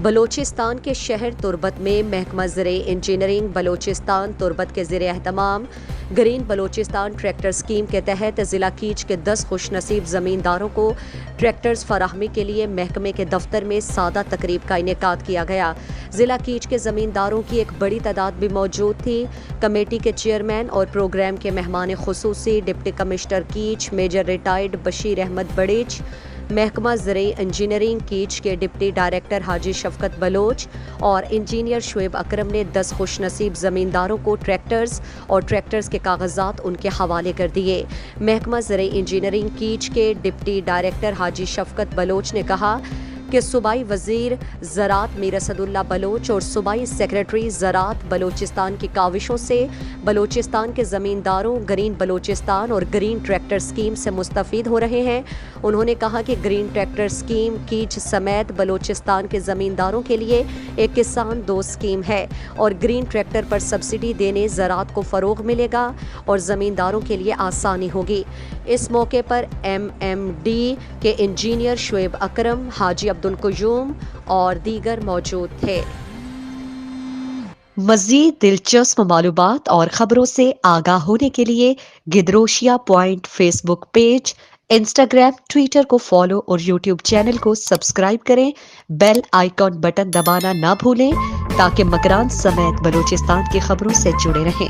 بلوچستان کے شہر تربت میں محکمہ زرعی انجینئرنگ بلوچستان تربت کے زیر اہتمام گرین بلوچستان ٹریکٹر اسکیم کے تحت ضلع کیچ کے 10 خوش نصیب زمینداروں کو ٹریکٹرز فراہمی کے لیے محکمے کے دفتر میں سادہ تقریب کا انعقاد کیا گیا۔ ضلع کیچ کے زمینداروں کی ایک بڑی تعداد بھی موجود تھی۔ کمیٹی کے چیئرمین اور پروگرام کے مہمان خصوصی deputy commissioner Kech major retired Bashir Ahmad Barech, محکمہ زرعی انجینئرنگ کیچ کے ڈپٹی ڈائریکٹر حاجی شفقت بلوچ اور انجینئر شعیب اکرم نے 10 خوش نصیب زمینداروں کو ٹریکٹرز اور ٹریکٹرز کے کاغذات ان کے حوالے کر دیے۔ محکمہ زرعی انجینئرنگ کیچ کے ڈپٹی ڈائریکٹر حاجی شفقت بلوچ نے کہا کہ صوبائی وزیر زراعت میر اسد اللہ بلوچ اور صوبائی سیکریٹری زراعت بلوچستان کی کاوشوں سے بلوچستان کے زمینداروں گرین بلوچستان اور گرین ٹریکٹر اسکیم سے مستفید ہو رہے ہیں۔ انہوں نے کہا کہ گرین ٹریکٹر اسکیم کیچ سمیت بلوچستان کے زمینداروں کے لیے ایک کسان دوست اسکیم ہے اور گرین ٹریکٹر پر سبسڈی دینے زراعت کو فروغ ملے گا اور زمینداروں کے لیے آسانی ہوگی۔ اس موقع پر ایم ڈی کے انجینئر شعیب اکرم، حاجی عبدالقیوم اور دیگر موجود تھے۔ مزید دلچسپ معلومات اور خبروں سے آگاہ ہونے کے لیے Gedrosia point Facebook page, Instagram, Twitter کو فالو اور یوٹیوب چینل کو سبسکرائب کریں۔ بیل آئیکن بٹن دبانا نہ بھولیں تاکہ مکران سمیت بلوچستان کی خبروں سے جڑے رہیں۔